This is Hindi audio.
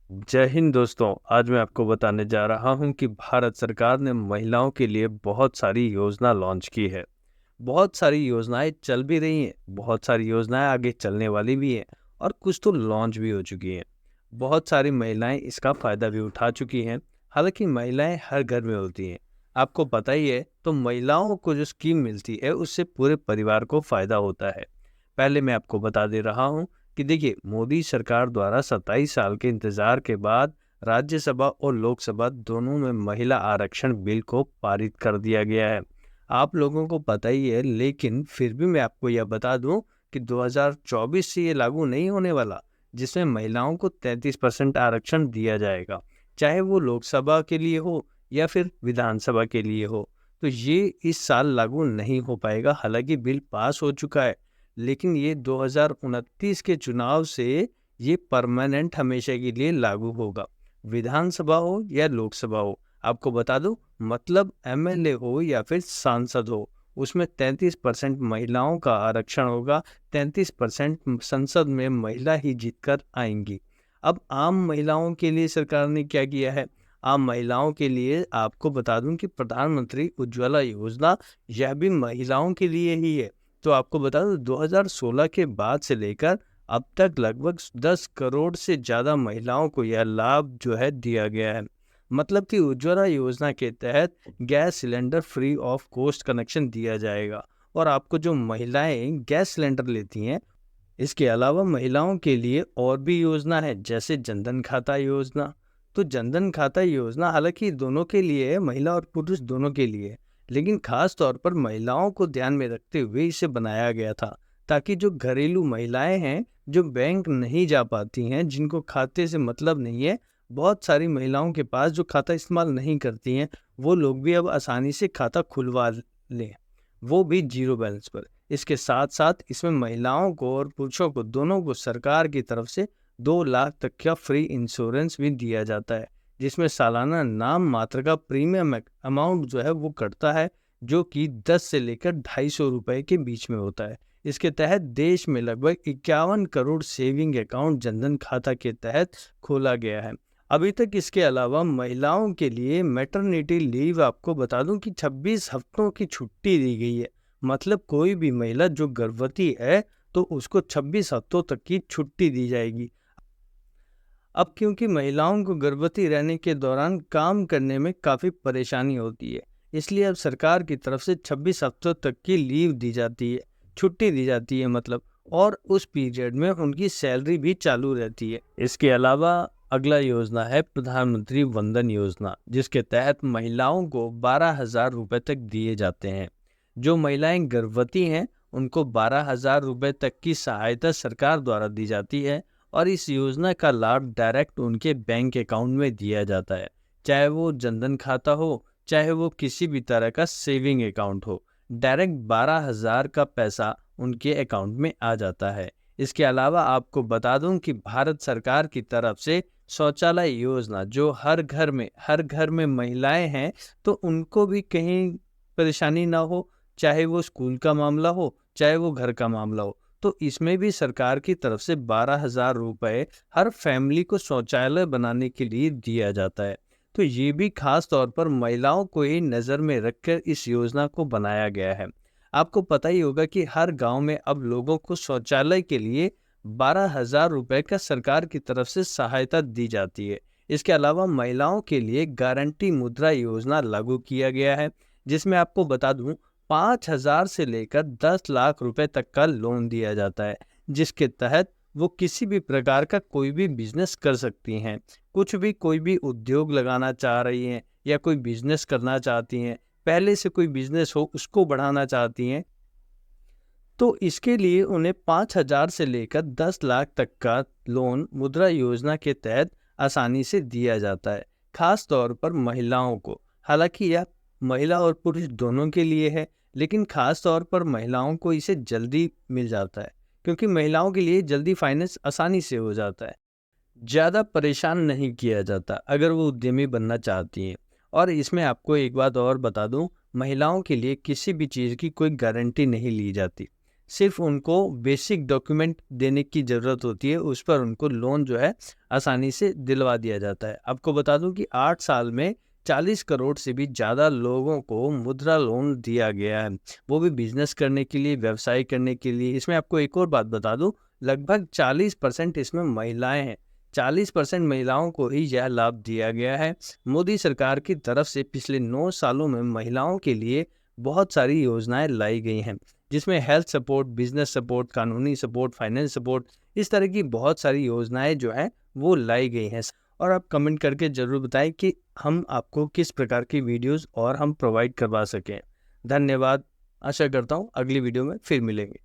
जय हिंद दोस्तों। आज मैं आपको बताने जा रहा हूं कि भारत सरकार ने महिलाओं के लिए बहुत सारी योजना लॉन्च की है। बहुत सारी योजनाएं चल भी रही हैं, बहुत सारी योजनाएं आगे चलने वाली भी हैं और कुछ तो लॉन्च भी हो चुकी हैं। बहुत सारी महिलाएं इसका फायदा भी उठा चुकी हैं। हालांकि महिलाएं हर घर में होती हैं, आपको पता ही है। तो महिलाओं को जो स्कीम मिलती है उससे पूरे परिवार को फायदा होता है। पहले मैं आपको बता दे रहा हूं कि देखिए, मोदी सरकार द्वारा 27 साल के इंतजार के बाद राज्यसभा और लोकसभा दोनों में महिला आरक्षण बिल को पारित कर दिया गया है। आप लोगों को पता ही है, लेकिन फिर भी मैं आपको यह बता दूं कि 2024 से ये लागू नहीं होने वाला, जिसमें महिलाओं को 33% आरक्षण दिया जाएगा, चाहे वो लोकसभा के लिए हो या फिर विधानसभा के लिए हो। तो ये इस साल लागू नहीं हो पाएगा। हालांकि बिल पास हो चुका है, लेकिन ये 2029 के चुनाव से ये परमानेंट हमेशा के लिए लागू होगा। विधानसभा हो या लोकसभा हो, आपको बता दूं, मतलब एमएलए हो या फिर सांसद हो, उसमें 33% महिलाओं का आरक्षण होगा। 33% संसद में महिला ही जीतकर आएंगी। अब आम महिलाओं के लिए सरकार ने क्या किया है? आम महिलाओं के लिए आपको बता दूं कि प्रधानमंत्री उज्ज्वला योजना, यह भी महिलाओं के लिए ही है। तो आपको बता दूं, 2016 के बाद से लेकर अब तक लगभग 10 करोड़ से ज़्यादा महिलाओं को यह लाभ जो है दिया गया है। मतलब कि उज्ज्वला योजना के तहत gas cylinder free of cost connection दिया जाएगा। और आपको जो महिलाएं गैस सिलेंडर लेती हैं, इसके अलावा महिलाओं के लिए और भी योजना है, जैसे जनधन खाता योजना। तो जनधन खाता योजना हालांकि दोनों के लिए है, महिला और पुरुष दोनों के लिए है, लेकिन खास तौर पर महिलाओं को ध्यान में रखते हुए इसे बनाया गया था, ताकि जो घरेलू महिलाएं हैं, जो बैंक नहीं जा पाती हैं, जिनको खाते से मतलब नहीं है, बहुत सारी महिलाओं के पास जो खाता इस्तेमाल नहीं करती हैं, वो लोग भी अब आसानी से खाता खुलवा लें, वो भी जीरो बैलेंस पर। इसके साथ साथ इसमें महिलाओं को और पुरुषों को दोनों को सरकार की तरफ से 2 लाख तक का फ्री इंश्योरेंस भी दिया जाता है, जिसमें सालाना नाम मात्र का प्रीमियम अमाउंट जो है वो कटता है, जो कि 10 से लेकर 250 रुपए के बीच में होता है। इसके तहत देश में लगभग 51 करोड़ सेविंग अकाउंट जनधन खाता के तहत खोला गया है। अभी तक इसके अलावा महिलाओं के लिए मैटरनिटी लीव, आपको बता दूं कि 26 हफ्तों की छुट्टी दी गई है। मतलब कोई भी महिला जो गर्भवती है, तो उसको 26 हफ्तों तक की छुट्टी दी जाएगी। अब क्योंकि महिलाओं को गर्भवती रहने के दौरान काम करने में काफ़ी परेशानी होती है, इसलिए अब सरकार की तरफ से 26 हफ्तों तक की लीव दी जाती है, छुट्टी दी जाती है मतलब। और उस पीरियड में उनकी सैलरी भी चालू रहती है। इसके अलावा अगला योजना है प्रधानमंत्री वंदन योजना, जिसके तहत महिलाओं को 12,000 रुपये तक दिए जाते हैं। जो महिलाएं गर्भवती हैं, उनको 12,000 रुपये तक की सहायता सरकार द्वारा दी जाती है। और इस योजना का लाभ डायरेक्ट उनके बैंक अकाउंट में दिया जाता है, चाहे वो जनधन खाता हो, चाहे वो किसी भी तरह का सेविंग अकाउंट हो। डायरेक्ट 12,000 का पैसा उनके अकाउंट में आ जाता है। इसके अलावा आपको बता दूं कि भारत सरकार की तरफ से शौचालय योजना, जो हर घर में महिलाएं हैं, तो उनको भी कहीं परेशानी ना हो, चाहे वो स्कूल का मामला हो, चाहे वो घर का मामला हो। तो इसमें भी सरकार की तरफ से 12,000 रुपये हर फैमिली को शौचालय बनाने के लिए दिया जाता है। तो ये भी खास तौर पर महिलाओं को ही नज़र में रखकर इस योजना को बनाया गया है। आपको पता ही होगा कि हर गांव में अब लोगों को शौचालय के लिए 12,000 रुपये का सरकार की तरफ से सहायता दी जाती है। इसके अलावा महिलाओं के लिए गारंटी मुद्रा योजना लागू किया गया है, जिसमें आपको बता दूं 5,000 से लेकर 10 लाख रुपए तक का लोन दिया जाता है, जिसके तहत वो किसी भी प्रकार का कोई भी बिजनेस कर सकती हैं। कुछ भी कोई भी उद्योग लगाना चाह रही हैं या कोई बिजनेस करना चाहती हैं, पहले से कोई बिजनेस हो उसको बढ़ाना चाहती हैं, तो इसके लिए उन्हें 5,000 से लेकर 10 लाख तक का लोन मुद्रा योजना के तहत आसानी से दिया जाता है, खास तौर पर महिलाओं को। हालांकि यह महिला और पुरुष दोनों के लिए है, लेकिन खास तौर पर महिलाओं को इसे जल्दी मिल जाता है, क्योंकि महिलाओं के लिए जल्दी फाइनेंस आसानी से हो जाता है। ज़्यादा परेशान नहीं किया जाता अगर वो उद्यमी बनना चाहती हैं। और इसमें आपको एक बात और बता दूं, महिलाओं के लिए किसी भी चीज़ की कोई गारंटी नहीं ली जाती। सिर्फ उनको बेसिक डॉक्यूमेंट देने की ज़रूरत होती है, उस पर उनको लोन जो है आसानी से दिलवा दिया जाता है। आपको बता दूं कि 8 साल में 40 करोड़ से भी ज़्यादा लोगों को मुद्रा लोन दिया गया है, वो भी बिजनेस करने के लिए, व्यवसाय करने के लिए। इसमें आपको एक और बात बता दूं, लगभग 40% इसमें महिलाएं हैं। 40% महिलाओं को ही यह लाभ दिया गया है। मोदी सरकार की तरफ से पिछले 9 सालों में महिलाओं के लिए बहुत सारी योजनाएं लाई गई हैं, जिसमें हेल्थ सपोर्ट, बिजनेस सपोर्ट, कानूनी सपोर्ट, फाइनेंस सपोर्ट, इस तरह की बहुत सारी योजनाएं जो हैं वो लाई गई हैं। और आप कमेंट करके ज़रूर बताएं कि हम आपको किस प्रकार की वीडियोस और हम प्रोवाइड करवा सकें। धन्यवाद। आशा करता हूँ अगली वीडियो में फिर मिलेंगे।